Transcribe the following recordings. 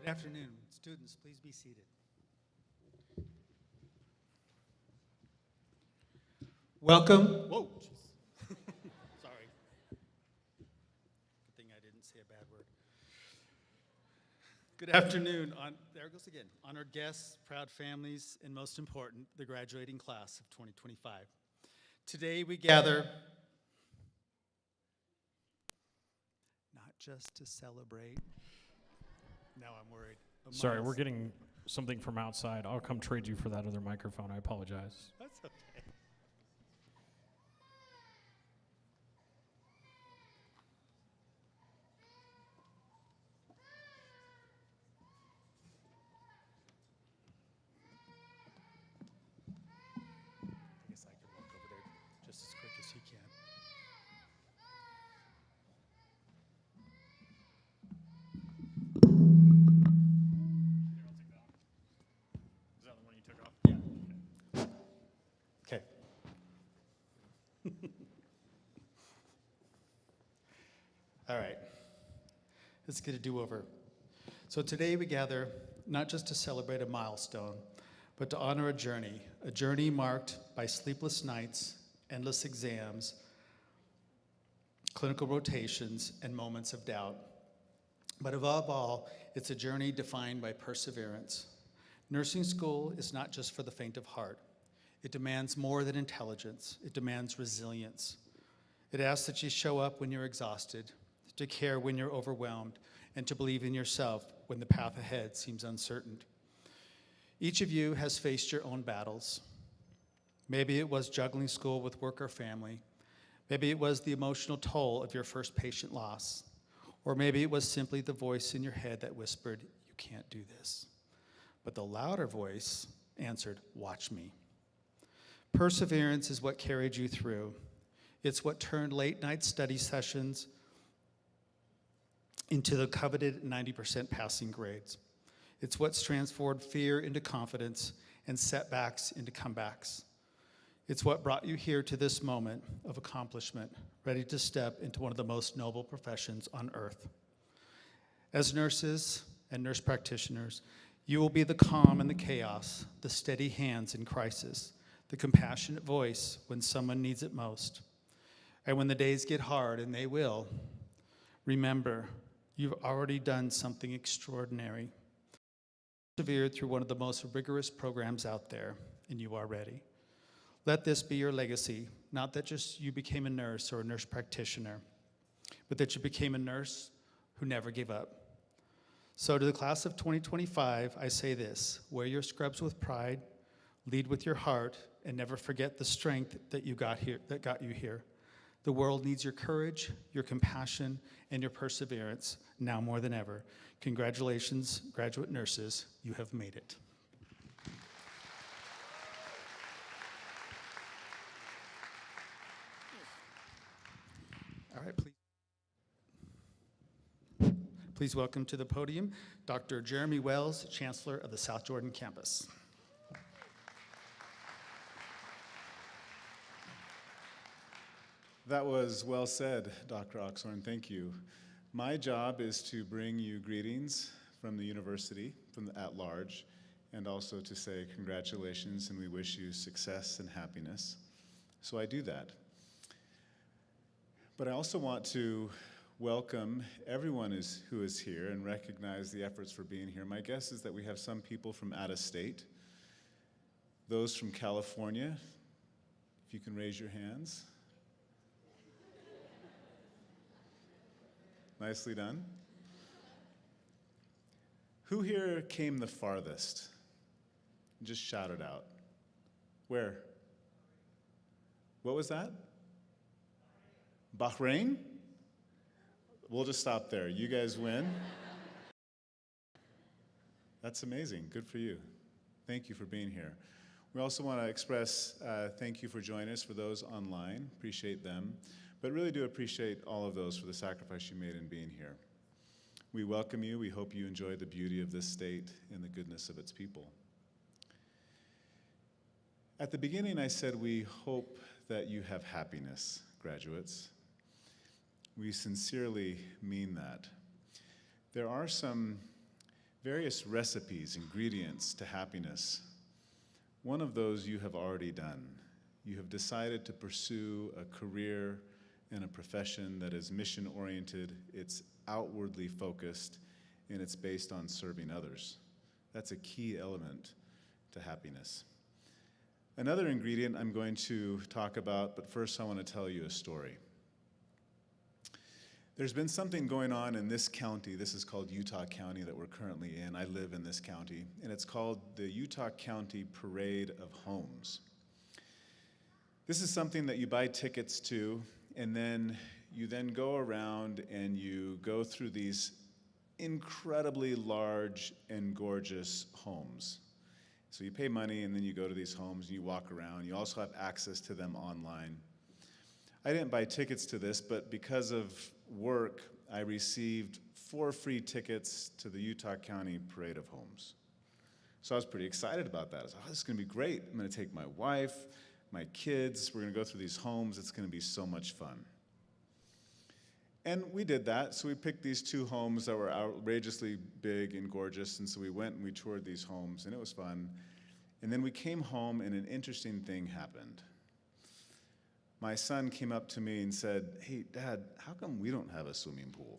Good afternoon. Students, please be seated. Welcome. Whoa, jeez. Sorry. Good thing I didn't say a bad word. Good afternoon. There it goes again. Honored guests, proud families, and most important, the graduating class of 2025. Today we gather not just to celebrate. Now I'm worried. Sorry, we're getting something from outside. I'll come trade you for that other microphone. I apologize. That's okay. I guess I can walk over there just as quick as he can. Is that the one you took off? Yeah. Okay. All right. Let's get a do-over. So today we gather not just to celebrate a milestone, but to honor a journey marked by sleepless nights, endless exams, clinical rotations, and moments of doubt. But above all, it's a journey defined by perseverance. Nursing school is not just for the faint of heart. It demands more than intelligence. It demands resilience. It asks that you show up when you're exhausted, to care when you're overwhelmed, and to believe in yourself when the path ahead seems uncertain. Each of you has faced your own battles. Maybe it was juggling school with work or family. Maybe it was the emotional toll of your first patient loss. Or maybe it was simply the voice in your head that whispered, "You can't do this." But the louder voice answered, "Watch me." Perseverance is what carried you through. It's what turned late night study sessions into the coveted 90% passing grades. It's what's transformed fear into confidence and setbacks into comebacks. It's what brought you here to this moment of accomplishment, ready to step into one of the most noble professions on earth. As nurses and nurse practitioners, you will be the calm in the chaos, the steady hands in crisis, the compassionate voice when someone needs it most. And when the days get hard, and they will, remember, you've already done something extraordinary. Persevered through one of the most rigorous programs out there, and you are ready. Let this be your legacy, not that just you became a nurse or a nurse practitioner, but that you became a nurse who never gave up. So to the class of 2025, I say this: wear your scrubs with pride, lead with your heart, and never forget the strength that got you here. The world needs your courage, your compassion, and your perseverance now more than ever. Congratulations, graduate nurses, you have made it. All right, please welcome to the podium Dr. Jeremy Wells, Chancellor of the South Jordan campus. That was well said, Dr. Oxhorn. Thank you. My job is to bring you greetings from the university, at large, and also to say congratulations and we wish you success and happiness. So I do that. But I also want to welcome everyone who is here and recognize the efforts for being here. My guess is that we have some people from out of state, those from California, if you can raise your hands. Nicely done. Who here came the farthest? Just shout it out. Where? What was that? Bahrain? We'll just stop there. You guys win. That's amazing. Good for you. Thank you for being here. We also want to express thank you for joining us for those online. Appreciate them. But really do appreciate all of those for the sacrifice you made in being here. We welcome you. We hope you enjoy the beauty of this state and the goodness of its people. At the beginning, I said we hope that you have happiness, graduates. We sincerely mean that. There are some various recipes, ingredients to happiness. One of those you have already done. You have decided to pursue a career and a profession that is mission-oriented, it's outwardly focused, and it's based on serving others. That's a key element to happiness. Another ingredient I'm going to talk about, but first I want to tell you a story. There's been something going on in this county. This is called Utah County that we're currently in. I live in this county, and it's called the Utah County Parade of Homes. This is something that you buy tickets to, and then you go around and you go through these incredibly large and gorgeous homes. So you pay money, and then you go to these homes, and you walk around. You also have access to them online. I didn't buy tickets to this, but because of work, I received 4 free tickets to the Utah County Parade of Homes. So I was pretty excited about that. I was like, oh, this is going to be great. I'm going to take my wife, my kids. We're going to go through these homes. It's going to be so much fun. And we did that. So we picked these 2 homes that were outrageously big and gorgeous. And so we went and we toured these homes, and it was fun. And then we came home, and an interesting thing happened. My son came up to me and said, hey, Dad, how come we don't have a swimming pool?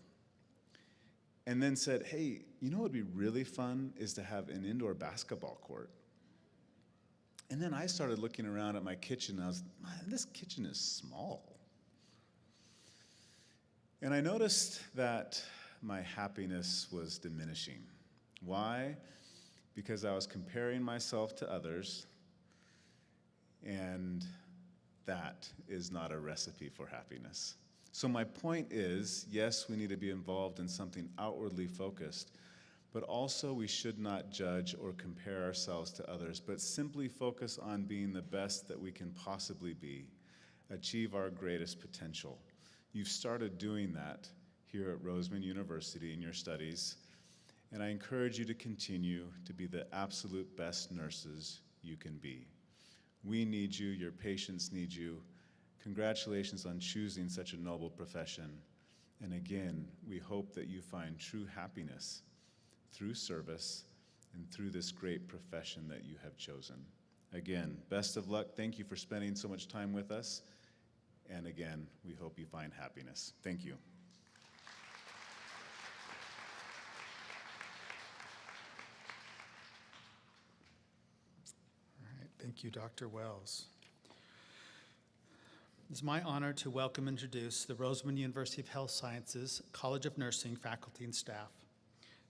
And then said, hey, you know what would be really fun is to have an indoor basketball court. And then I started looking around at my kitchen, and I was, man, this kitchen is small. And I noticed that my happiness was diminishing. Why? Because I was comparing myself to others, and that is not a recipe for happiness. So my point is, yes, we need to be involved in something outwardly focused, but also we should not judge or compare ourselves to others, but simply focus on being the best that we can possibly be, achieve our greatest potential. You've started doing that here at Roseman University in your studies, and I encourage you to continue to be the absolute best nurses you can be. We need you, your patients need you. Congratulations on choosing such a noble profession. And again, we hope that you find true happiness through service and through this great profession that you have chosen. Again, best of luck. Thank you for spending so much time with us. And again, we hope you find happiness. Thank you. Thank you, Dr. Wells. It's my honor to welcome and introduce the Roseman University of Health Sciences College of Nursing faculty and staff.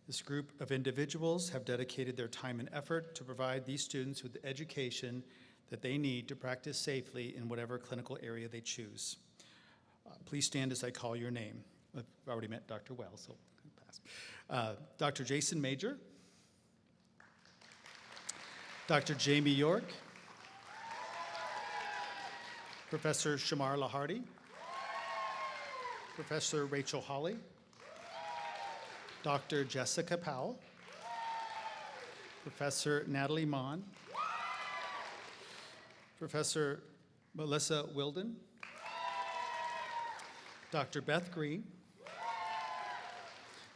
This group of individuals have dedicated their time and effort to provide these students with the education that they need to practice safely in whatever clinical area they choose. Please stand as I call your name. I've already met Dr. Wells, so pass. Dr. Jason Major, Dr. Jamie York, Professor Shamar Lahardi, Professor Rachel Hawley, Dr. Jessica Powell, Professor Natalie Mon, Professor Melissa Wilden, Dr. Beth Green,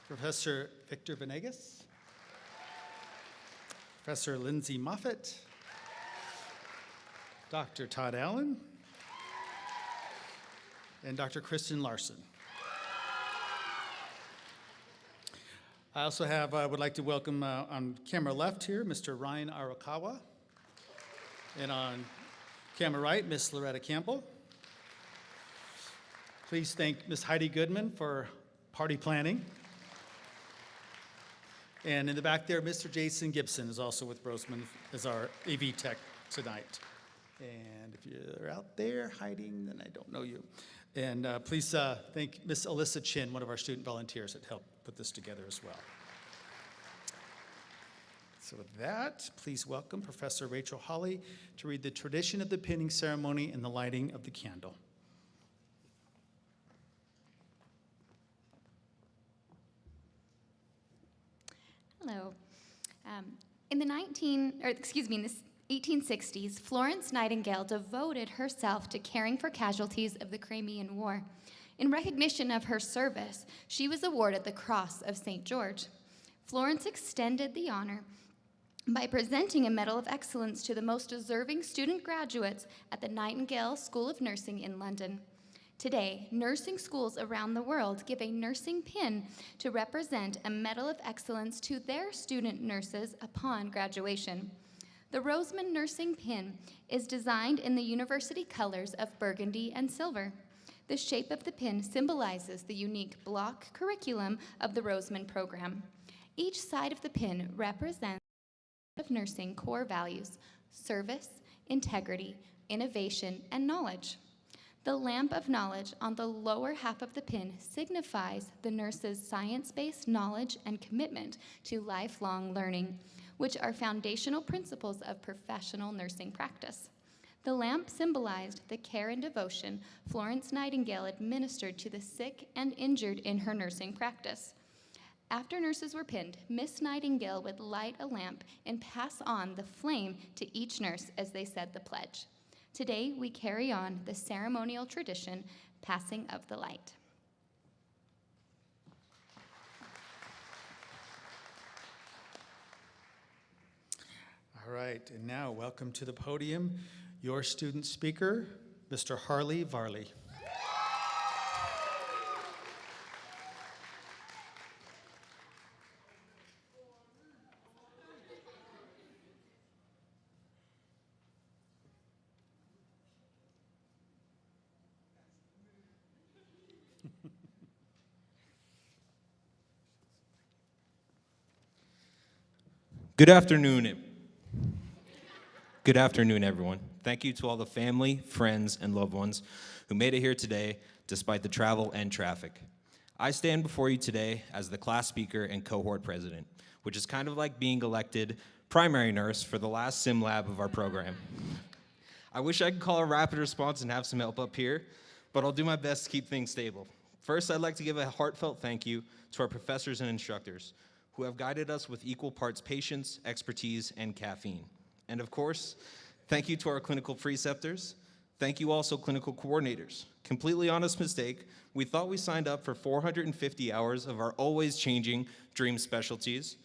Professor Victor Venegas, Professor Lindsay Moffett, Dr. Todd Allen, and Dr. Kristen Larson. I also would like to welcome on camera left here, Mr. Ryan Arakawa, and on camera right, Ms. Loretta Campbell. Please thank Ms. Heidi Goodman for party planning. And in the back there, Mr. Jason Gibson is also with Roseman as our AV tech tonight. And if you're out there hiding, then I don't know you. And please thank Ms. Alyssa Chin, one of our student volunteers that helped put this together as well. So with that, please welcome Professor Rachel Hawley to read the tradition of the pinning ceremony and the lighting of the candle. Hello. In the 1860s, Florence Nightingale devoted herself to caring for casualties of the Crimean War. In recognition of her service, she was awarded the Cross of St. George. Florence extended the honor by presenting a Medal of Excellence to the most deserving student graduates at the Nightingale School of Nursing in London. Today, nursing schools around the world give a nursing pin to represent a Medal of Excellence to their student nurses upon graduation. The Roseman nursing pin is designed in the university colors of burgundy and silver. The shape of the pin symbolizes the unique block curriculum of the Roseman program. Each side of the pin represents of nursing core values: service, integrity, innovation, and knowledge. The lamp of knowledge on the lower half of the pin signifies the nurse's science-based knowledge and commitment to lifelong learning, which are foundational principles of professional nursing practice. The lamp symbolized the care and devotion Florence Nightingale administered to the sick and injured in her nursing practice. After nurses were pinned, Miss Nightingale would light a lamp and pass on the flame to each nurse as they said the pledge. Today, we carry on the ceremonial tradition, passing of the light. All right, and now welcome to the podium, your student speaker, Mr. Harley Varley. Good afternoon. Good afternoon, everyone. Thank you to all the family, friends, and loved ones who made it here today despite the travel and traffic. I stand before you today as the class speaker and cohort president, which is kind of like being elected primary nurse for the last sim lab of our program. I wish I could call a rapid response and have some help up here, but I'll do my best to keep things stable. First, I'd like to give a heartfelt thank you to our professors and instructors who have guided us with equal parts patience, expertise, and caffeine. And of course, thank you to our clinical preceptors. Thank you also clinical coordinators. Completely honest mistake, we thought we signed up for 450 hours of our always changing dream specialties.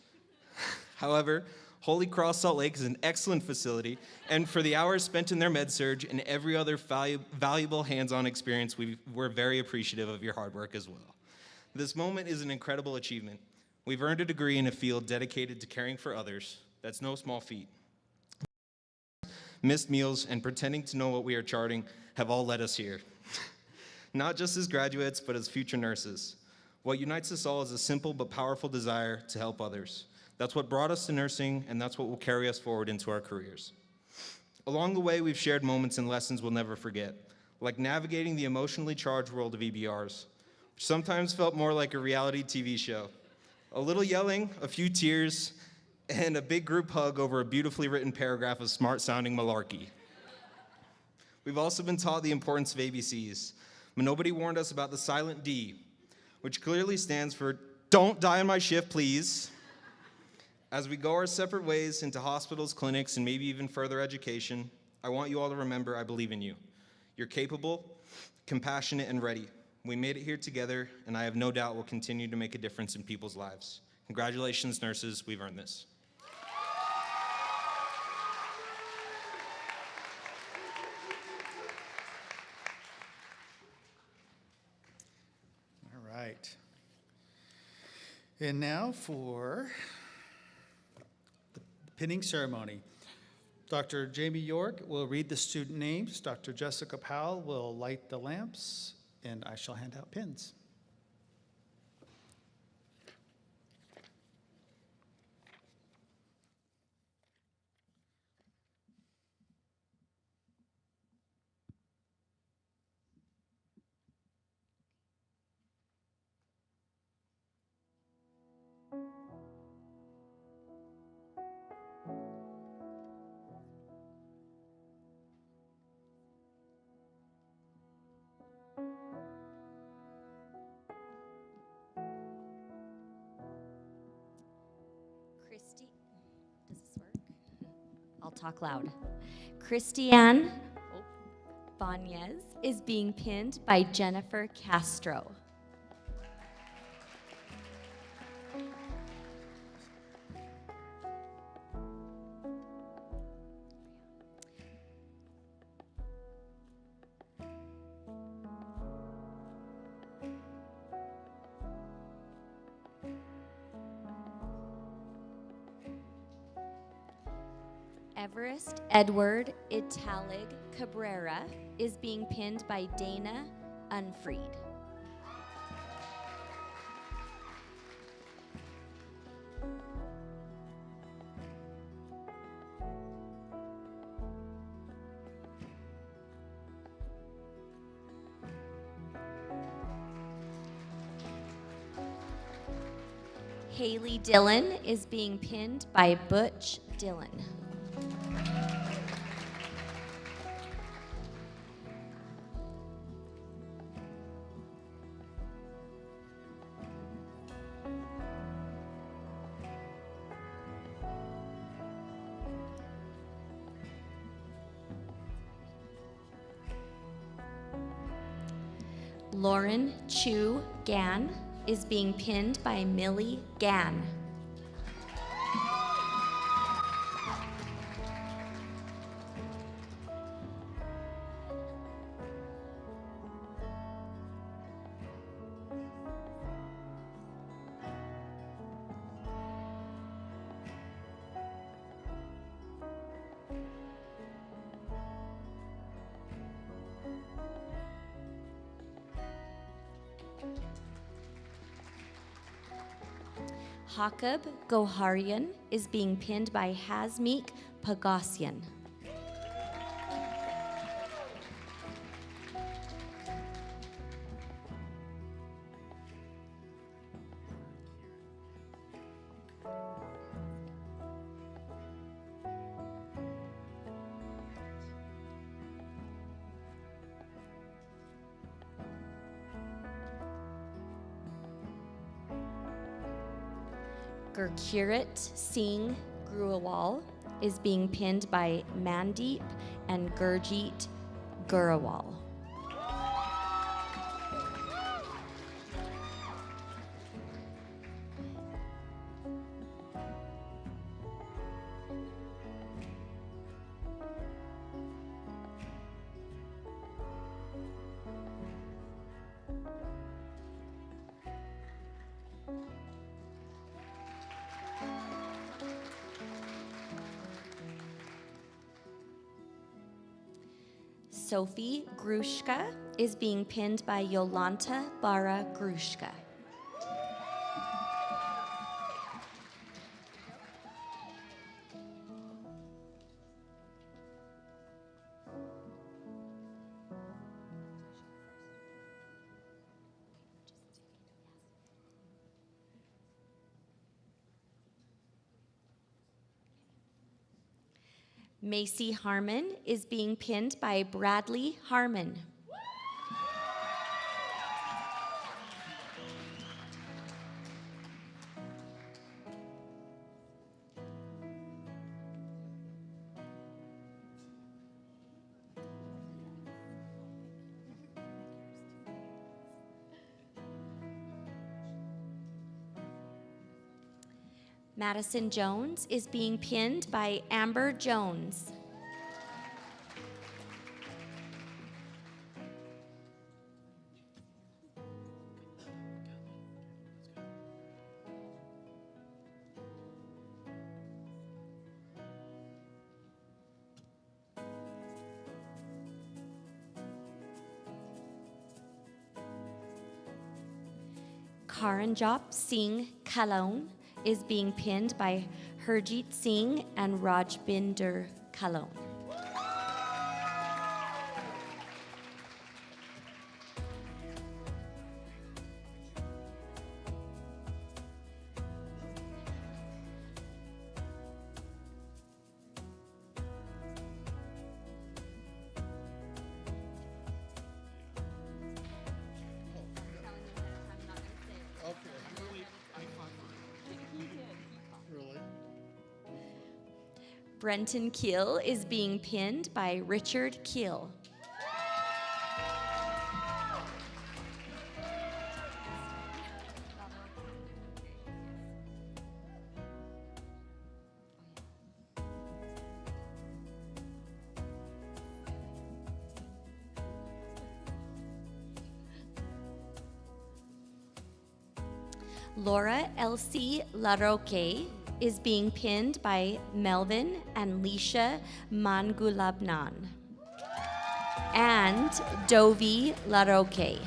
However, Holy Cross Salt Lake is an excellent facility, and for the hours spent in their med-surg and every other valuable hands-on experience, we're very appreciative of your hard work as well. This moment is an incredible achievement. We've earned a degree in a field dedicated to caring for others. That's no small feat. Missed meals and pretending to know what we are charting have all led us here. Not just as graduates, but as future nurses. What unites us all is a simple but powerful desire to help others. That's what brought us to nursing, and that's what will carry us forward into our careers. Along the way, we've shared moments and lessons we'll never forget, like navigating the emotionally charged world of EBRs, which sometimes felt more like a reality TV show. A little yelling, a few tears, and a big group hug over a beautifully written paragraph of smart-sounding malarkey. We've also been taught the importance of ABCs, but nobody warned us about the silent D, which clearly stands for "Don't die on my shift, please." As we go our separate ways into hospitals, clinics, and maybe even further education, I want you all to remember I believe in you. You're capable, compassionate, and ready. We made it here together, and I have no doubt we'll continue to make a difference in people's lives. Congratulations, nurses, we've earned this. All right. And now for the pinning ceremony. Dr. Jamie York will read the student names. Dr. Jessica Powell will light the lamps, and I shall hand out pins. Christy, does this work? I'll talk loud. Christiane Banez is being pinned by Jennifer Castro. Everest Edward Italig Cabrera is being pinned by Dana Unfried. Haley Dillon is being pinned by Butch Dillon. Lauren Chu Gan is being pinned by Millie Gan. Hakab Goharian is being pinned by Hasmeek Pagasian. Gurkirat Singh Gruwal is being pinned by Mandeep and Gurjeet Gurawal. Sophie Grushka is being pinned by Yolanta Bara Grushka. Macy Harmon is being pinned by Bradley Harmon. Madison Jones is being pinned by Amber Jones. Karanjot Singh Kalon is being pinned by Harjeet Singh and Rajbinder Kalon. Brenton Keel is being pinned by Richard Keel. Laura Elsie LaRoque is being pinned by Melvin and Leisha Mangulabnan. And Dovi LaRoque.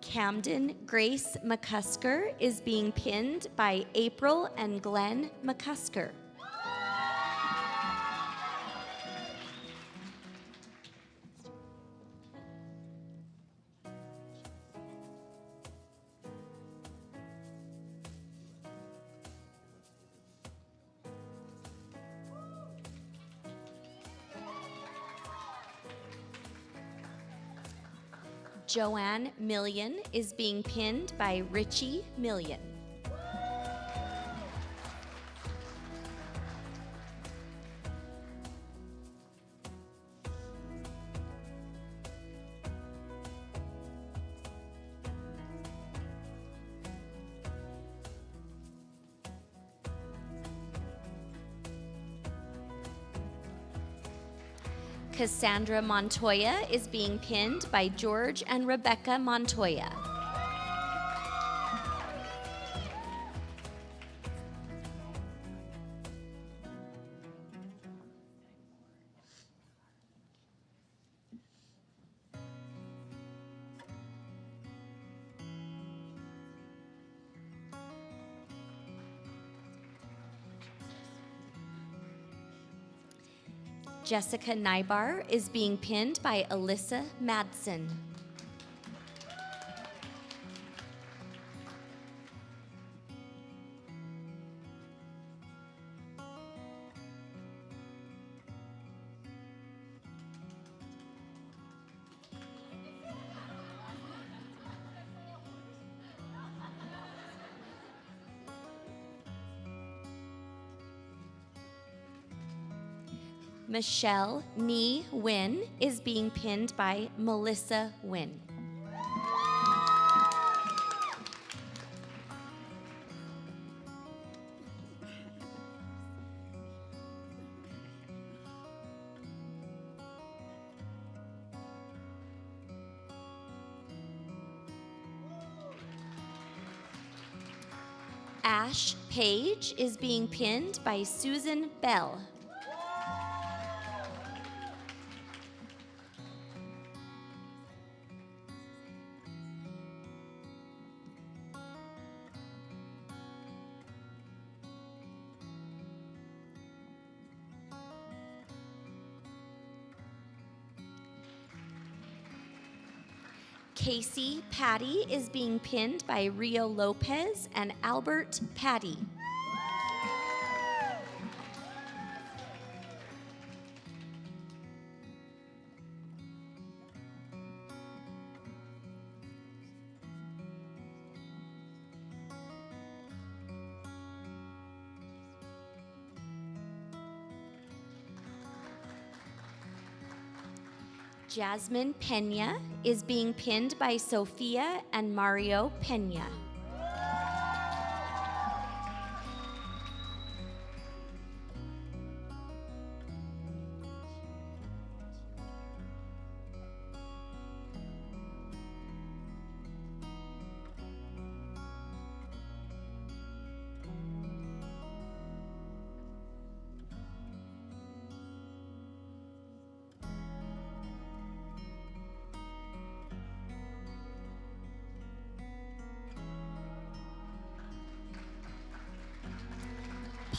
Camden Grace McCusker is being pinned by April and Glenn McCusker. Joanne Million is being pinned by Richie Million. Cassandra Montoya is being pinned by George and Rebecca Montoya. Jessica Nybar is being pinned by Alyssa Madsen. Michelle Nee Wynn is being pinned by Melissa Wynn. Ash Page is being pinned by Susan Bell. Casey Patty is being pinned by Rio Lopez and Albert Patty. Jasmine Pena is being pinned by Sophia and Mario Pena.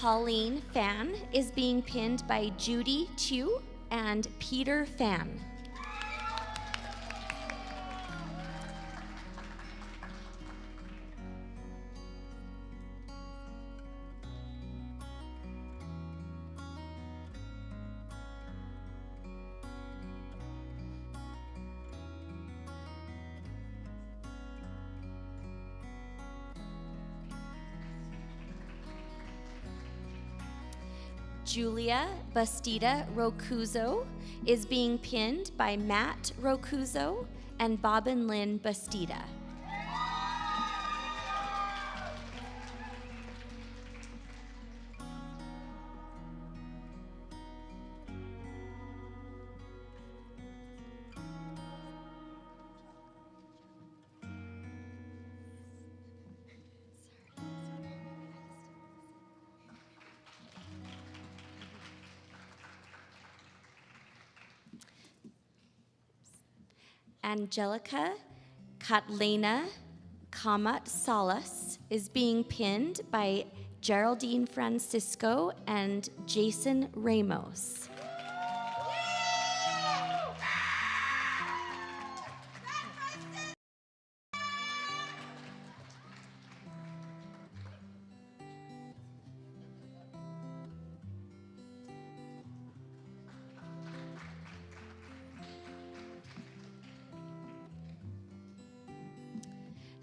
Pauline Fan is being pinned by Judy Chu and Peter Fan. Julia Bastida Rocuzo is being pinned by Matt Rocuzo and Bobbin Lynn Bastida. Angelica Katlena Kamat Salas is being pinned by Geraldine Francisco and Jason Ramos.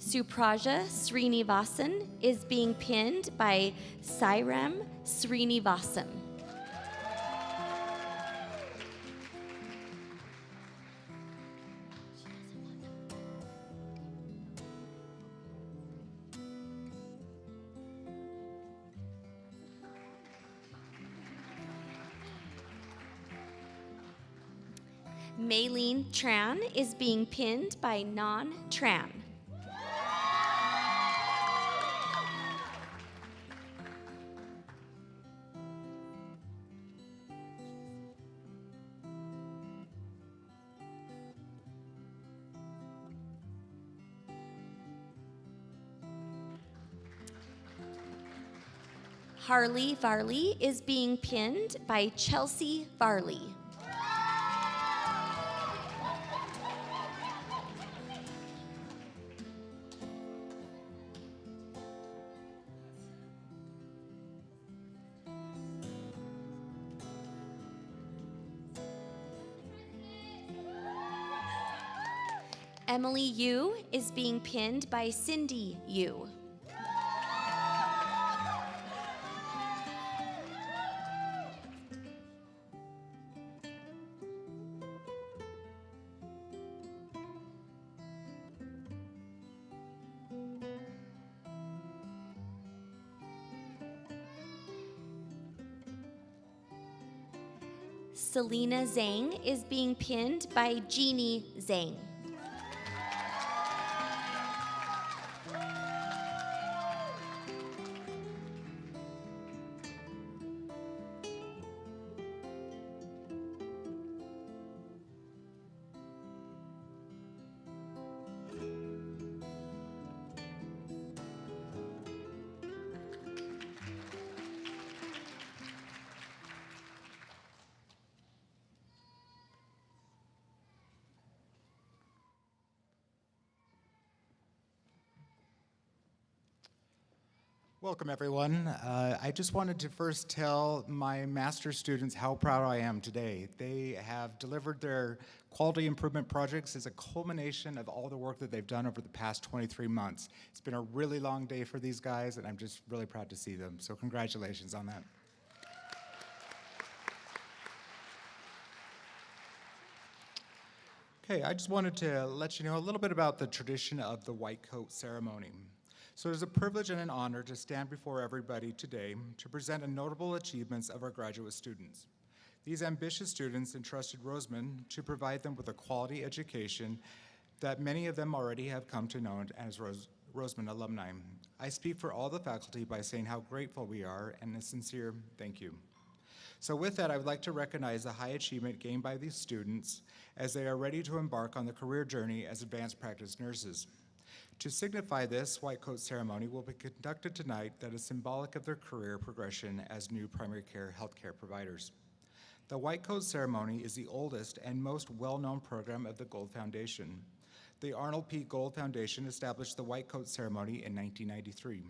Supraja Srinivasan is being pinned by Sairam Srinivasan. Maylene Tran is being pinned by Non Tran. Harley Varley is being pinned by Chelsea Varley. Emily Yu is being pinned by Cindy Yu. Selena Zhang is being pinned by Jeannie Zhang. Welcome, everyone. I just wanted to first tell my master's students how proud I am today. They have delivered their quality improvement projects as a culmination of all the work that they've done over the past 23 months. It's been a really long day for these guys, and I'm just really proud to see them. So congratulations on that. Okay, I just wanted to let you know a little bit about the tradition of the white coat ceremony. So it is a privilege and an honor to stand before everybody today to present the notable achievements of our graduate students. These ambitious students entrusted Roseman to provide them with a quality education that many of them already have come to know as Roseman alumni. I speak for all the faculty by saying how grateful we are and a sincere thank you. So with that, I would like to recognize the high achievement gained by these students as they are ready to embark on the career journey as advanced practice nurses. To signify this, white coat ceremony will be conducted tonight that is symbolic of their career progression as new primary care healthcare providers. The white coat ceremony is the oldest and most well-known program of the Gold Foundation. The Arnold P. Gold Foundation established the white coat ceremony in 1993.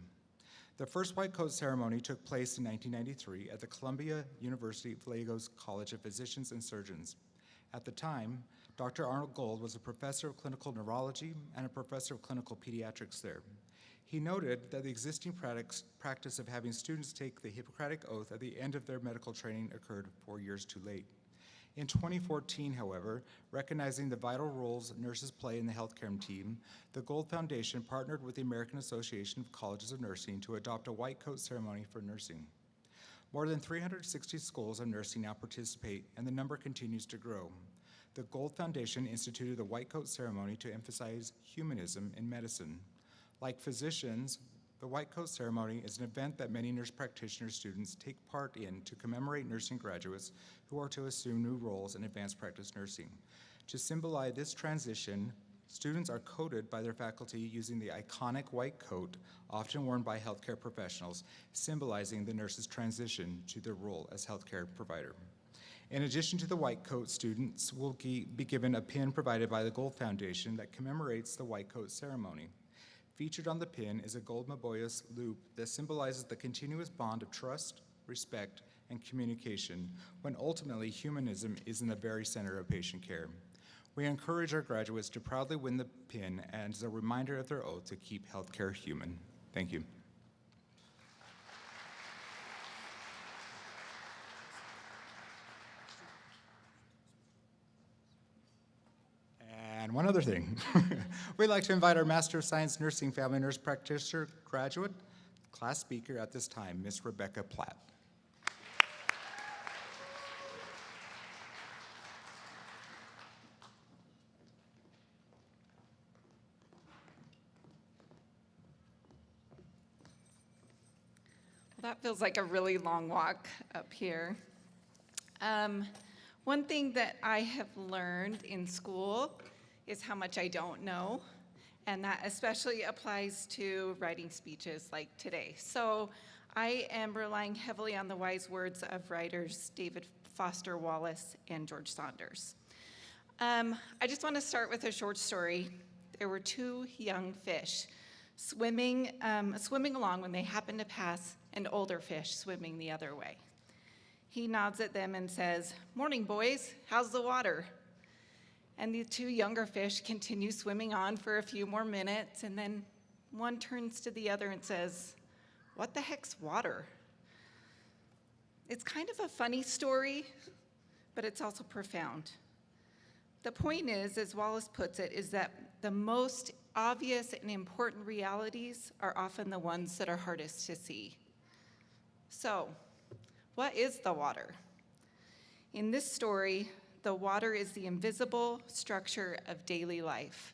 The first white coat ceremony took place in 1993 at the Columbia University Gallegos College of Physicians and Surgeons. At the time, Dr. Arnold Gold was a professor of clinical neurology and a professor of clinical pediatrics there. He noted that the existing practice of having students take the Hippocratic Oath at the end of their medical training occurred 4 years too late. In 2014, however, recognizing the vital roles nurses play in the healthcare team, the Gold Foundation partnered with the American Association of Colleges of Nursing to adopt a white coat ceremony for nursing. More than 360 schools of nursing now participate, and the number continues to grow. The Gold Foundation instituted the white coat ceremony to emphasize humanism in medicine. Like physicians, the white coat ceremony is an event that many nurse practitioner students take part in to commemorate nursing graduates who are to assume new roles in advanced practice nursing. To symbolize this transition, students are coated by their faculty using the iconic white coat often worn by healthcare professionals, symbolizing the nurse's transition to their role as healthcare provider. In addition to the white coat, students will be given a pin provided by the Gold Foundation that commemorates the white coat ceremony. Featured on the pin is a gold Maboyas loop that symbolizes the continuous bond of trust, respect, and communication, when ultimately humanism is in the very center of patient care. We encourage our graduates to proudly win the pin and as a reminder of their oath to keep healthcare human. Thank you. And one other thing, we'd like to invite our Master of Science Nursing Family Nurse Practitioner graduate class speaker at this time, Ms. Rebecca Platt. Well, that feels like a really long walk up here. One thing that I have learned in school is how much I don't know, and that especially applies to writing speeches like today. So I am relying heavily on the wise words of writers David Foster Wallace and George Saunders. I just want to start with a short story. There were two young fish swimming along when they happened to pass an older fish swimming the other way. He nods at them and says, "Morning, boys, how's the water?" And the two younger fish continue swimming on for a few more minutes, and then one turns to the other and says, "What the heck's water?" It's kind of a funny story, but it's also profound. The point is, as Wallace puts it, is that the most obvious and important realities are often the ones that are hardest to see. So, what is the water? In this story, the water is the invisible structure of daily life.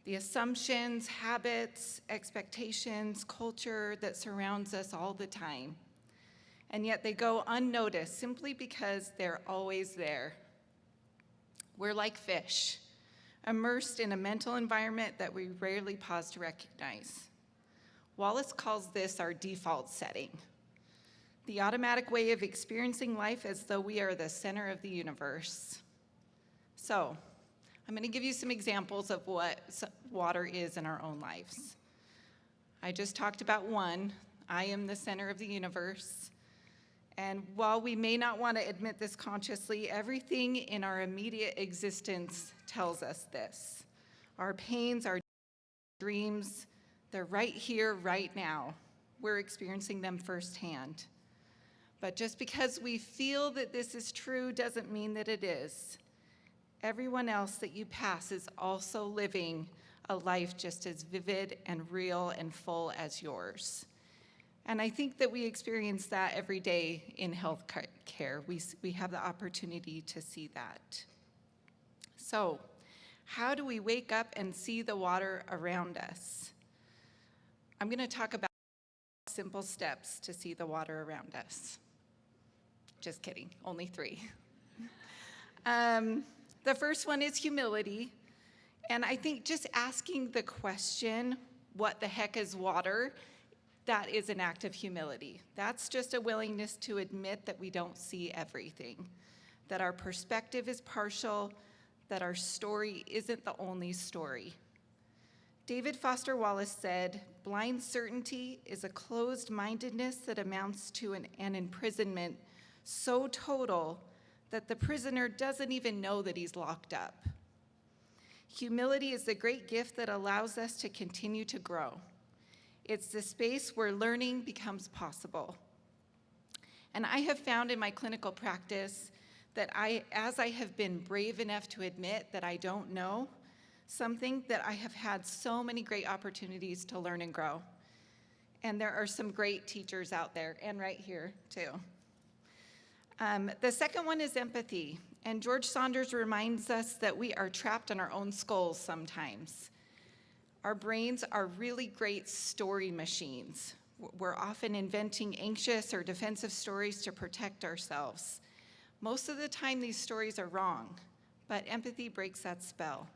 The assumptions, habits, expectations, culture that surrounds us all the time. And yet they go unnoticed simply because they're always there. We're like fish, immersed in a mental environment that we rarely pause to recognize. Wallace calls this our default setting, the automatic way of experiencing life as though we are the center of the universe. So, I'm going to give you some examples of what water is in our own lives. I just talked about one. I am the center of the universe. And while we may not want to admit this consciously, everything in our immediate existence tells us this. Our pains, our dreams, they're right here, right now. We're experiencing them firsthand. But just because we feel that this is true doesn't mean that it is. Everyone else that you pass is also living a life just as vivid and real and full as yours. And I think that we experience that every day in health care. We have the opportunity to see that. So, how do we wake up and see the water around us? I'm going to talk about simple steps to see the water around us. Just kidding, only 3. The first one is humility. And I think just asking the question, what the heck is water? That is an act of humility. That's just a willingness to admit that we don't see everything, that our perspective is partial, that our story isn't the only story. David Foster Wallace said, "Blind certainty is a closed-mindedness that amounts to an imprisonment so total that the prisoner doesn't even know that he's locked up." Humility is the great gift that allows us to continue to grow. It's the space where learning becomes possible. And I have found in my clinical practice that as I have been brave enough to admit that I don't know something, that I have had so many great opportunities to learn and grow. And there are some great teachers out there, and right here too. The second one is empathy. And George Saunders reminds us that we are trapped in our own skulls sometimes. Our brains are really great story machines. We're often inventing anxious or defensive stories to protect ourselves. Most of the time, these stories are wrong, but empathy breaks that spell.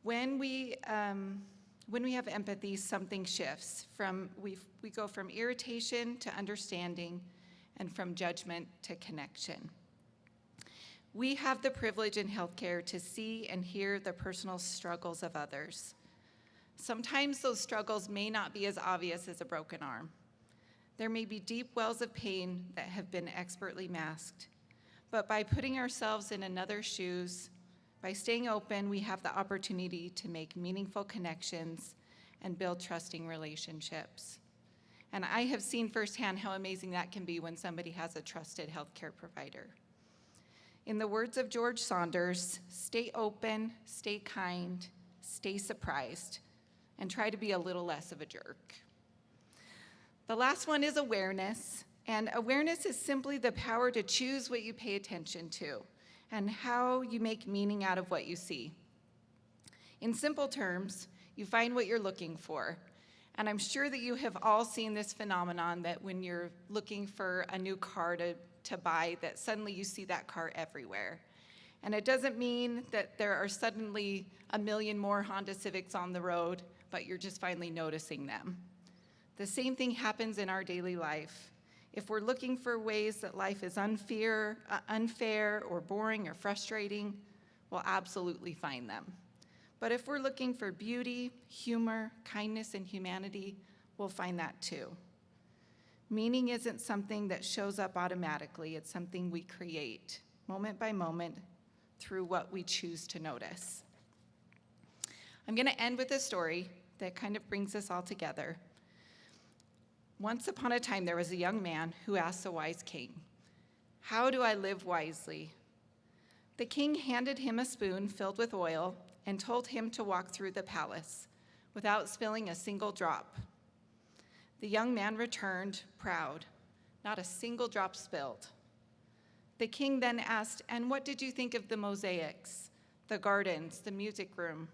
When we have empathy, something shifts. We go from irritation to understanding, and from judgment to connection. We have the privilege in healthcare to see and hear the personal struggles of others. Sometimes those struggles may not be as obvious as a broken arm. There may be deep wells of pain that have been expertly masked. But by putting ourselves in another's shoes, by staying open, we have the opportunity to make meaningful connections and build trusting relationships. And I have seen firsthand how amazing that can be when somebody has a trusted healthcare provider. In the words of George Saunders, stay open, stay kind, stay surprised, and try to be a little less of a jerk. The last one is awareness, and awareness is simply the power to choose what you pay attention to and how you make meaning out of what you see. In simple terms, you find what you're looking for. And I'm sure that you have all seen this phenomenon that when you're looking for a new car to buy, that suddenly you see that car everywhere. And it doesn't mean that there are suddenly a million more Honda Civics on the road, but you're just finally noticing them. The same thing happens in our daily life. If we're looking for ways that life is unfair or boring or frustrating, we'll absolutely find them. But if we're looking for beauty, humor, kindness, and humanity, we'll find that too. Meaning isn't something that shows up automatically. It's something we create, moment by moment, through what we choose to notice. I'm going to end with a story that kind of brings us all together. Once upon a time, there was a young man who asked the wise king, "How do I live wisely?" The king handed him a spoon filled with oil and told him to walk through the palace without spilling a single drop. The young man returned, proud, not a single drop spilled. The king then asked, "And what did you think of the mosaics, the gardens, the music room?"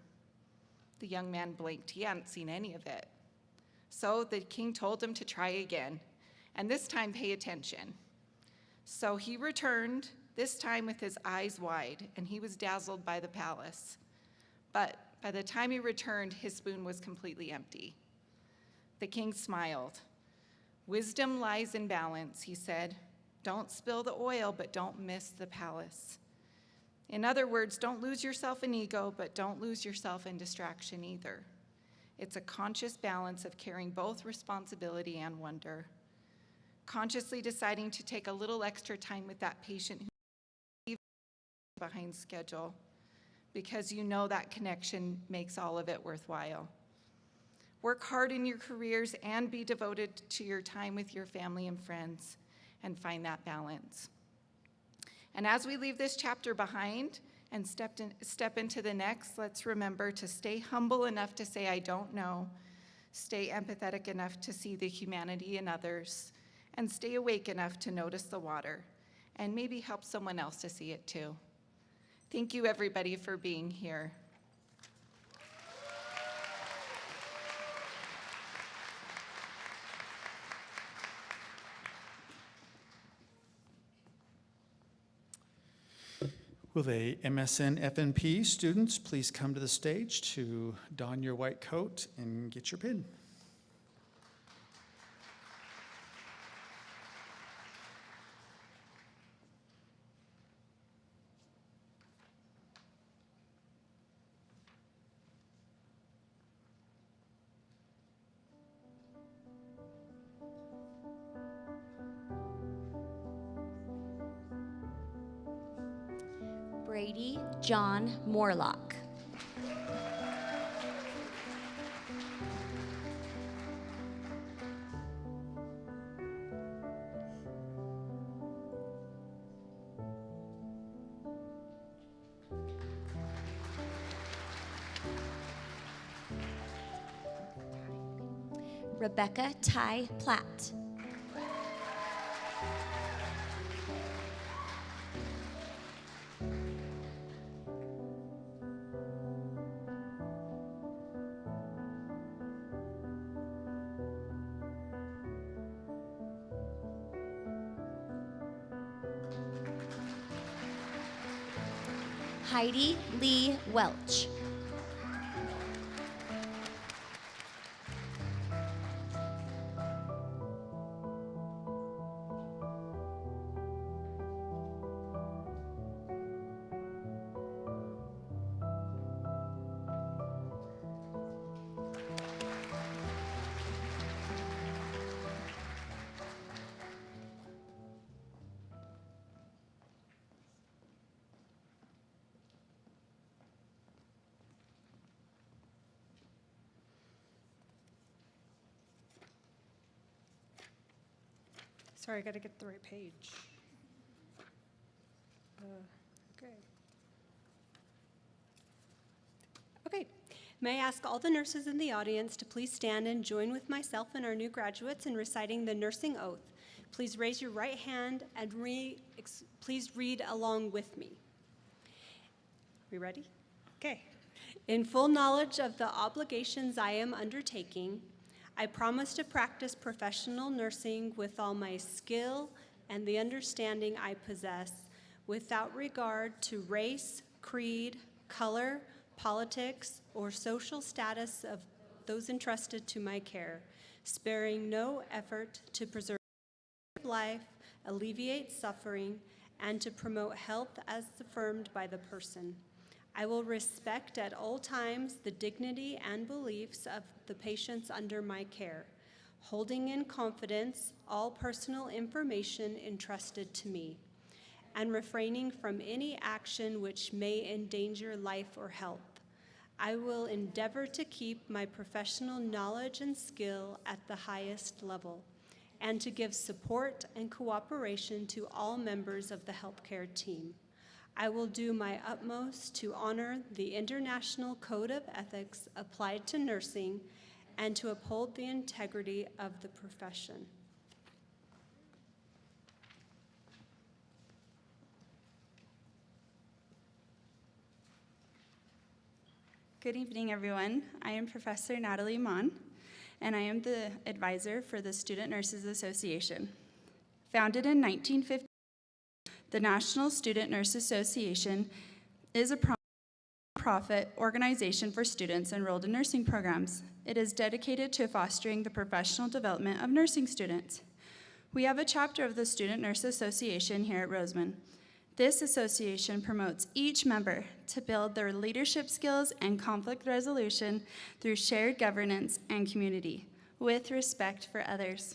The young man blinked. He hadn't seen any of it. So the king told him to try again, and this time pay attention. So he returned, this time with his eyes wide, and he was dazzled by the palace. But by the time he returned, his spoon was completely empty. The king smiled. "Wisdom lies in balance," he said. "Don't spill the oil, but don't miss the palace." In other words, don't lose yourself in ego, but don't lose yourself in distraction either. It's a conscious balance of carrying both responsibility and wonder. Consciously deciding to take a little extra time with that patient who's behind schedule, because you know that connection makes all of it worthwhile. Work hard in your careers and be devoted to your time with your family and friends, and find that balance. And as we leave this chapter behind and step into the next, let's remember to stay humble enough to say, "I don't know," stay empathetic enough to see the humanity in others, and stay awake enough to notice the water, and maybe help someone else to see it too. Thank you, everybody, for being here. Will the MSN FNP students please come to the stage to don your white coat and get your pin? Brady John Morlock. Rebecca Ty Platt. Heidi Lee Welch. Sorry, I gotta get the right page. Okay. Okay, may I ask all the nurses in the audience to please stand and join with myself and our new graduates in reciting the nursing oath. Please raise your right hand and please read along with me. We ready? Okay. In full knowledge of the obligations I am undertaking, I promise to practice professional nursing with all my skill and the understanding I possess, without regard to race, creed, color, politics, or social status of those entrusted to my care, sparing no effort to preserve life, alleviate suffering, and to promote health as affirmed by the person. I will respect at all times the dignity and beliefs of the patients under my care, holding in confidence all personal information entrusted to me, and refraining from any action which may endanger life or health. I will endeavor to keep my professional knowledge and skill at the highest level, and to give support and cooperation to all members of the healthcare team. I will do my utmost to honor the International Code of Ethics applied to nursing and to uphold the integrity of the profession. Good evening, everyone. I am Professor Natalie Mon, and I am the advisor for the Student Nurses Association. Founded in 1950, the National Student Nurse Association is a profit organization for students enrolled in nursing programs. It is dedicated to fostering the professional development of nursing students. We have a chapter of the Student Nurse Association here at Roseman. This association promotes each member to build their leadership skills and conflict resolution through shared governance and community, with respect for others.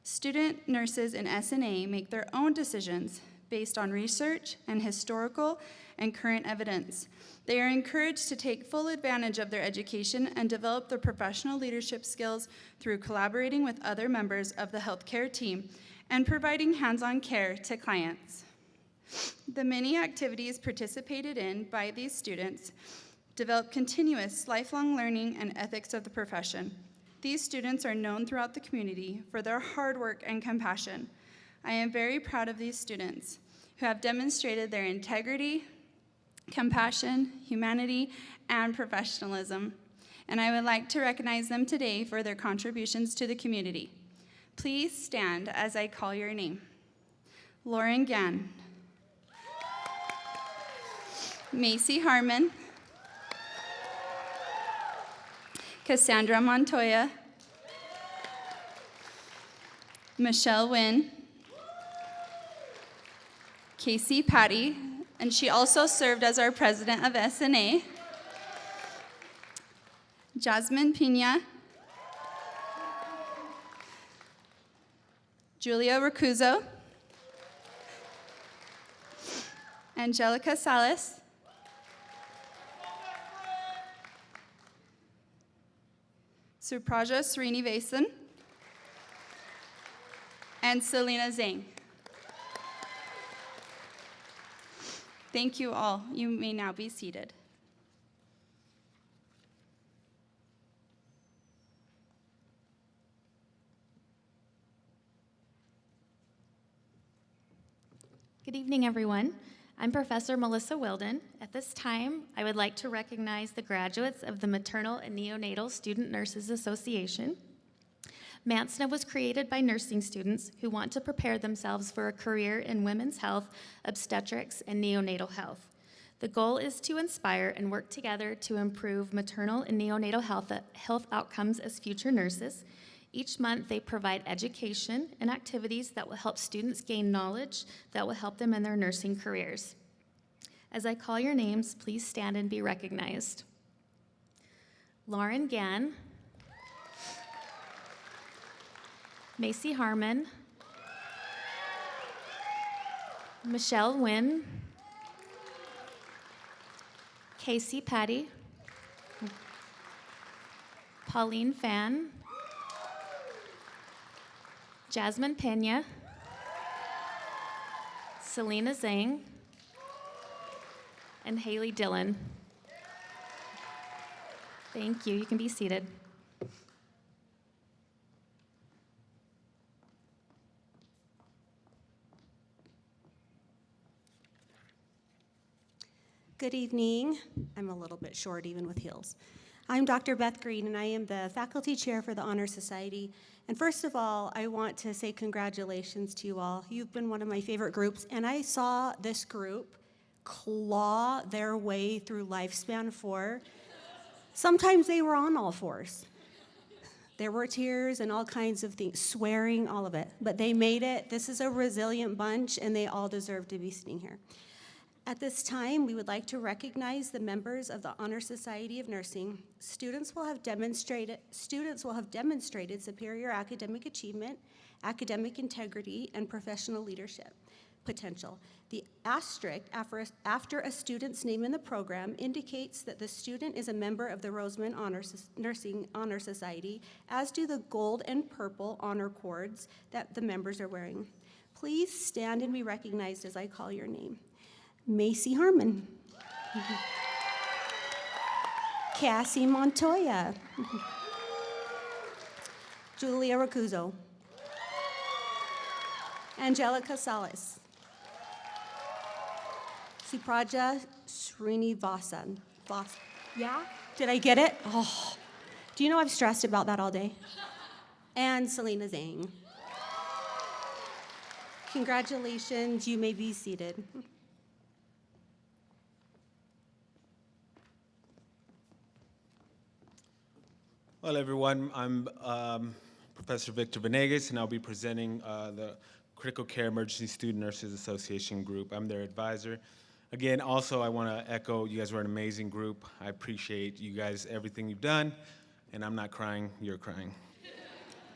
Student nurses in SNA make their own decisions based on research and historical and current evidence. They are encouraged to take full advantage of their education and develop their professional leadership skills through collaborating with other members of the healthcare team and providing hands-on care to clients. The many activities participated in by these students develop continuous lifelong learning and ethics of the profession. These students are known throughout the community for their hard work and compassion. I am very proud of these students who have demonstrated their integrity, compassion, humanity, and professionalism. And I would like to recognize them today for their contributions to the community. Please stand as I call your name. Lauren Gann. Macy Harmon. Cassandra Montoya. Michelle Wynn. Casey Patty, and she also served as our president of SNA. Jasmine Pina. Julia Racuzzo. Angelica Salas. Supraja Srinivasan. And Selena Zhang. Thank you all. You may now be seated. Good evening, everyone. I'm Professor Melissa Wilden. At this time, I would like to recognize the graduates of the Maternal and Neonatal Student Nurses Association. MANSNA was created by nursing students who want to prepare themselves for a career in women's health, obstetrics, and neonatal health. The goal is to inspire and work together to improve maternal and neonatal health outcomes as future nurses. Each month, they provide education and activities that will help students gain knowledge that will help them in their nursing careers. As I call your names, please stand and be recognized. Lauren Gann, Macy Harmon, Michelle Nguyen, Casey Patty, Pauline Fan, Jasmine Pena, Selena Zhang, and Haley Dillon. Thank you. You can be seated. Good evening. I'm a little bit short even with heels. I'm Dr. Beth Green, and I am the faculty chair for the Honor Society. And first of all, I want to say congratulations to you all. You've been one of my favorite groups, and I saw this group claw their way through Lifespan 4. Sometimes they were on all fours. There were tears and all kinds of things, swearing, all of it. But they made it. This is a resilient bunch, and they all deserve to be sitting here. At this time, we would like to recognize the members of the Honor Society of Nursing. Students will have demonstrated superior academic achievement, academic integrity, and professional leadership potential. The asterisk after a student's name in the program indicates that the student is a member of the Roseman Nursing Honor Society, as do the gold and purple honor cords that the members are wearing. Please stand and be recognized as I call your name. Macy Harmon. Cassie Montoya. Julia Racuzo. Angelica Salas. Supraja Srinivasan. Yeah? Did I get it? Oh. Do you know I've stressed about that all day? And Selena Zhang. Congratulations, you may be seated. Well, everyone, I'm Professor Victor Venegas, and I'll be presenting the Critical Care Emergency Student Nurses Association group. I'm their advisor. Again, also, I want to echo, you guys were an amazing group. I appreciate you guys, everything you've done, and I'm not crying, you're crying.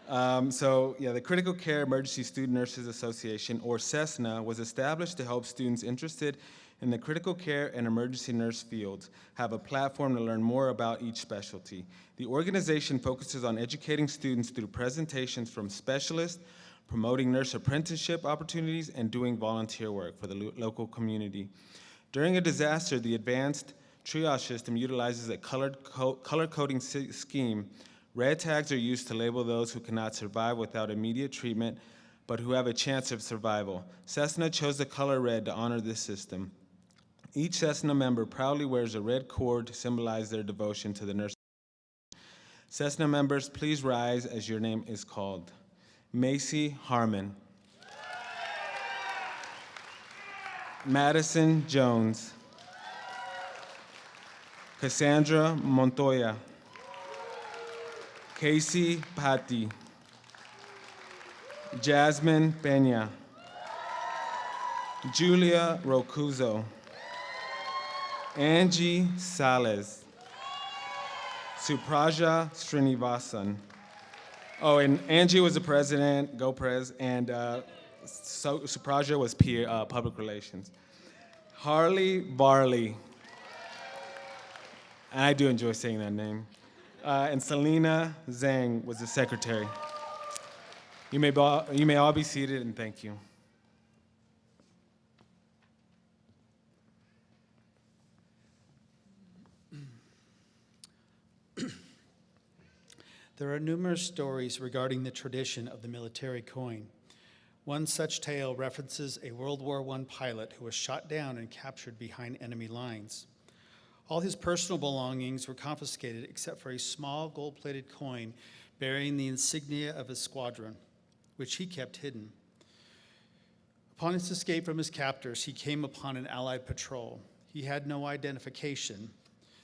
The Critical Care Emergency Student Nurses Association, or CESNA, was established to help students interested in the critical care and emergency nurse fields have a platform to learn more about each specialty. The organization focuses on educating students through presentations from specialists, promoting nurse apprenticeship opportunities, and doing volunteer work for the local community. During a disaster, the advanced triage system utilizes a color coding scheme. Red tags are used to label those who cannot survive without immediate treatment, but who have a chance of survival. Cessna chose the color red to honor this system. Each Cessna member proudly wears a red cord to symbolize their devotion to the nurse. Cessna members, please rise as your name is called. Macy Harmon. Madison Jones. Cassandra Montoya. Casey Patti. Jasmine Pena. Julia Rocuzo. Angie Sales. Supraja Srinivasan. Oh, and Angie was the president, Go Prez, and Supraja was public relations. Harley Barley. I do enjoy saying that name. And Selena Zhang was the secretary. You may all be seated, and thank you. There are numerous stories regarding the tradition of the military coin. One such tale references a World War I pilot who was shot down and captured behind enemy lines. All his personal belongings were confiscated except for a small gold-plated coin bearing the insignia of his squadron, which he kept hidden. Upon his escape from his captors, he came upon an Allied patrol. He had no identification.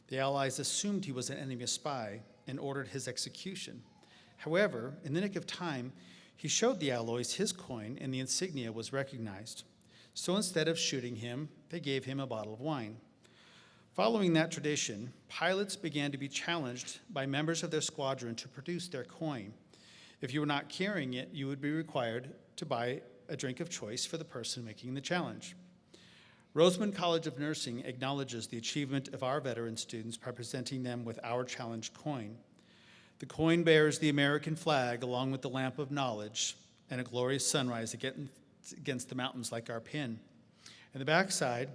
The Allies assumed he was an enemy spy and ordered his execution. However, in the nick of time, he showed the Allies his coin and the insignia was recognized. So instead of shooting him, they gave him a bottle of wine. Following that tradition, pilots began to be challenged by members of their squadron to produce their coin. If you were not carrying it, you would be required to buy a drink of choice for the person making the challenge. Roseman College of Nursing acknowledges the achievement of our veteran students by presenting them with our challenge coin. The coin bears the American flag along with the lamp of knowledge and a glorious sunrise against the mountains like our pin. And the backside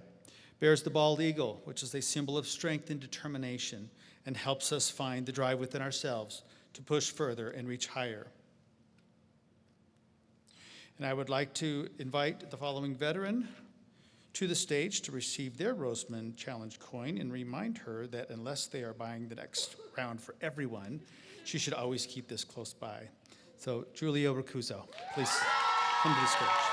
bears the bald eagle, which is a symbol of strength and determination and helps us find the drive within ourselves to push further and reach higher. And I would like to invite the following veteran to the stage to receive their Roseman Challenge coin and remind her that unless they are buying the next round for everyone, she should always keep this close by. So, Julio Rocuzzo, please come to the stage.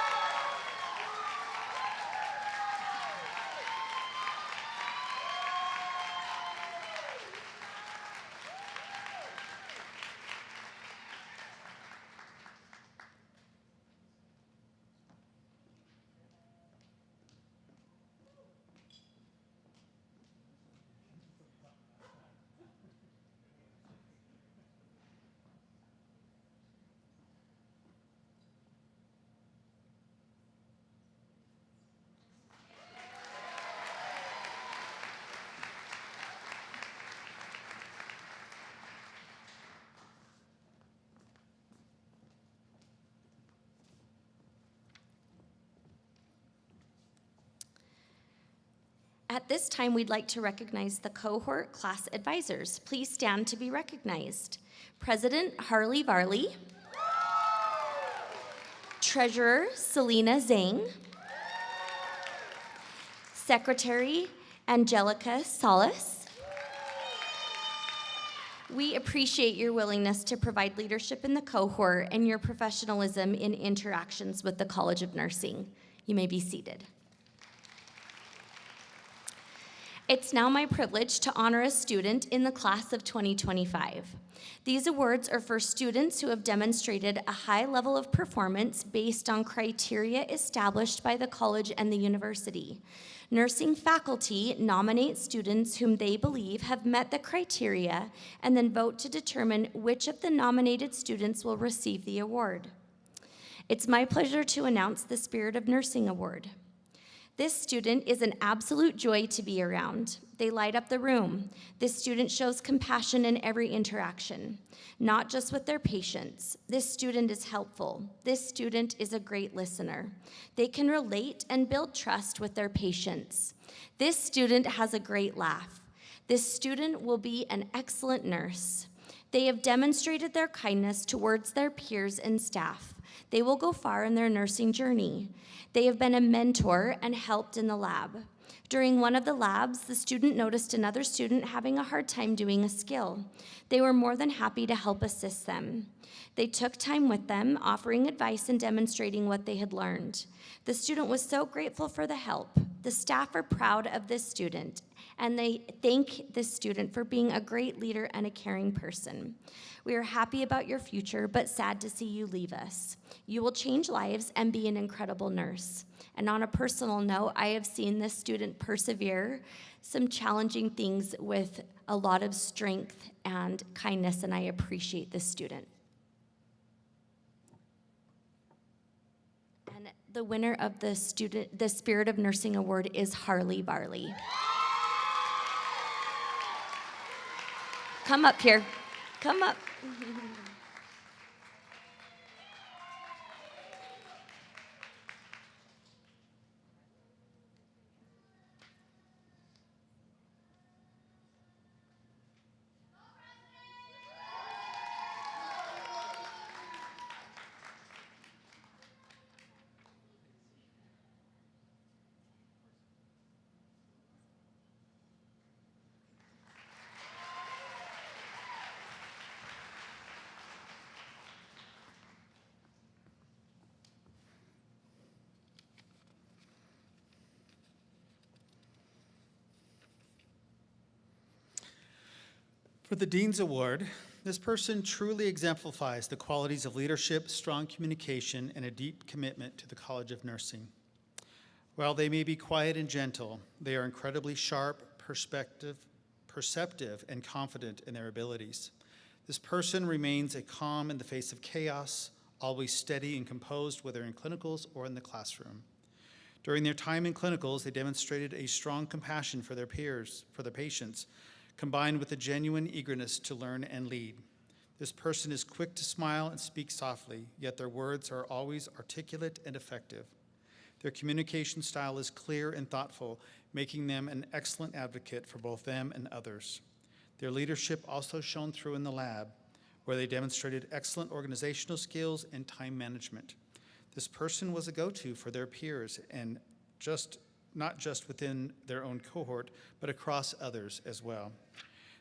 At this time, we'd like to recognize the cohort class advisors. Please stand to be recognized. President Harley Varley, Treasurer Selena Zhang, Secretary Angelica Salas. We appreciate your willingness to provide leadership in the cohort and your professionalism in interactions with the College of Nursing. You may be seated. It's now my privilege to honor a student in the class of 2025. These awards are for students who have demonstrated a high level of performance based on criteria established by the college and the university. Nursing faculty nominate students whom they believe have met the criteria and then vote to determine which of the nominated students will receive the award. It's my pleasure to announce the Spirit of Nursing Award. This student is an absolute joy to be around. They light up the room. This student shows compassion in every interaction, not just with their patients. This student is helpful. This student is a great listener. They can relate and build trust with their patients. This student has a great laugh. This student will be an excellent nurse. They have demonstrated their kindness towards their peers and staff. They will go far in their nursing journey. They have been a mentor and helped in the lab. During one of the labs, the student noticed another student having a hard time doing a skill. They were more than happy to help assist them. They took time with them, offering advice and demonstrating what they had learned. The student was so grateful for the help. The staff are proud of this student, and they thank this student for being a great leader and a caring person. We are happy about your future, but sad to see you leave us. You will change lives and be an incredible nurse. And on a personal note, I have seen this student persevere some challenging things with a lot of strength and kindness, and I appreciate this student. And the winner of the Spirit of Nursing Award is Harley Varley. Come up here. Come up. For the Dean's Award, this person truly exemplifies the qualities of leadership, strong communication, and a deep commitment to the College of Nursing. While they may be quiet and gentle, they are incredibly sharp, perceptive, and confident in their abilities. This person remains a calm in the face of chaos, always steady and composed, whether in clinicals or in the classroom. During their time in clinicals, they demonstrated a strong compassion for their peers, for the patients, combined with a genuine eagerness to learn and lead. This person is quick to smile and speak softly, yet their words are always articulate and effective. Their communication style is clear and thoughtful, making them an excellent advocate for both them and others. Their leadership also shone through in the lab, where they demonstrated excellent organizational skills and time management. This person was a go-to for their peers, and not just within their own cohort, but across others as well.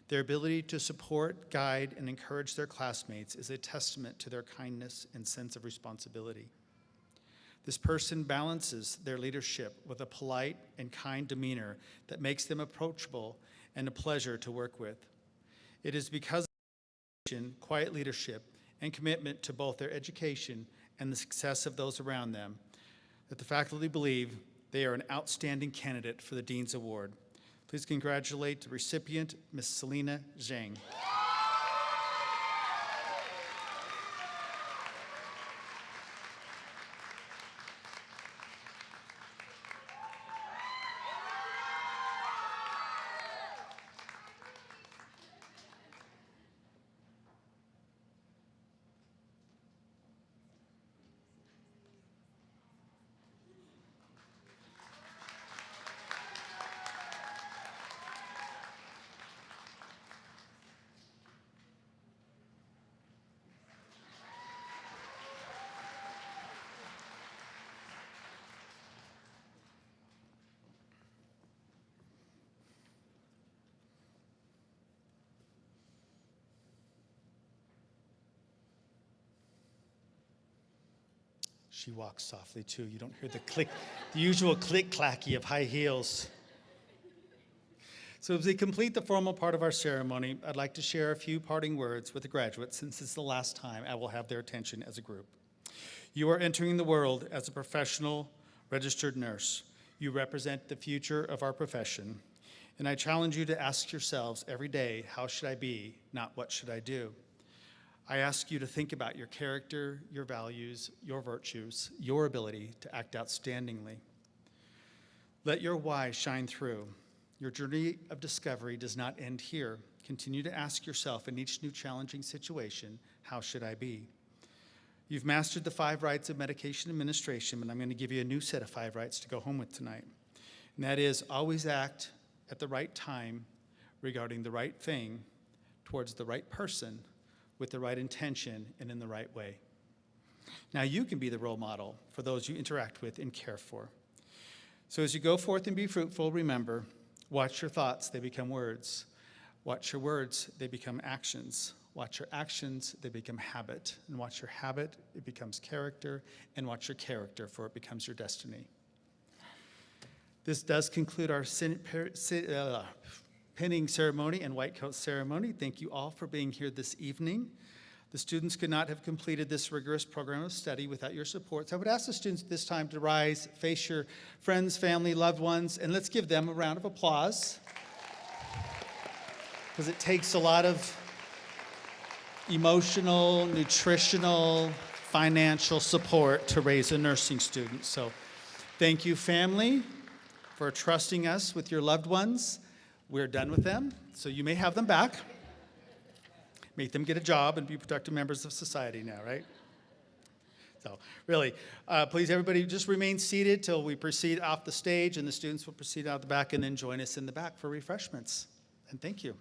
Their ability to support, guide, and encourage their classmates is a testament to their kindness and sense of responsibility. This person balances their leadership with a polite and kind demeanor that makes them approachable and a pleasure to work with. It is because of their quiet leadership and commitment to both their education and the success of those around them that the faculty believe they are an outstanding candidate for the Dean's Award. Please congratulate the recipient, Ms. Selena Zhang. She walks softly too. You don't hear the click, the usual click-clacky of high heels. So as we complete the formal part of our ceremony, I'd like to share a few parting words with the graduates, since it's the last time I will have their attention as a group. You are entering the world as a professional registered nurse. You represent the future of our profession. And I challenge you to ask yourselves every day, how should I be, not what should I do? I ask you to think about your character, your values, your virtues, your ability to act outstandingly. Let your why shine through. Your journey of discovery does not end here. Continue to ask yourself in each new challenging situation, how should I be? You've mastered the 5 rights of medication administration, but I'm going to give you a new set of 5 rights to go home with tonight. And that is, always act at the right time regarding the right thing towards the right person with the right intention and in the right way. Now you can be the role model for those you interact with and care for. So as you go forth and be fruitful, remember, watch your thoughts, they become words. Watch your words, they become actions. Watch your actions, they become habit. And watch your habit, it becomes character. And watch your character, for it becomes your destiny. This does conclude our pinning ceremony and white coat ceremony. Thank you all for being here this evening. The students could not have completed this rigorous program of study without your support. So I would ask the students this time to rise, face your friends, family, loved ones, and let's give them a round of applause. Because it takes a lot of emotional, nutritional, financial support to raise a nursing student. So thank you, family, for trusting us with your loved ones. We're done with them, so you may have them back. Make them get a job and be productive members of society now, right? So really, please everybody just remain seated till we proceed off the stage, and the students will proceed out the back and then join us in the back for refreshments. And thank you.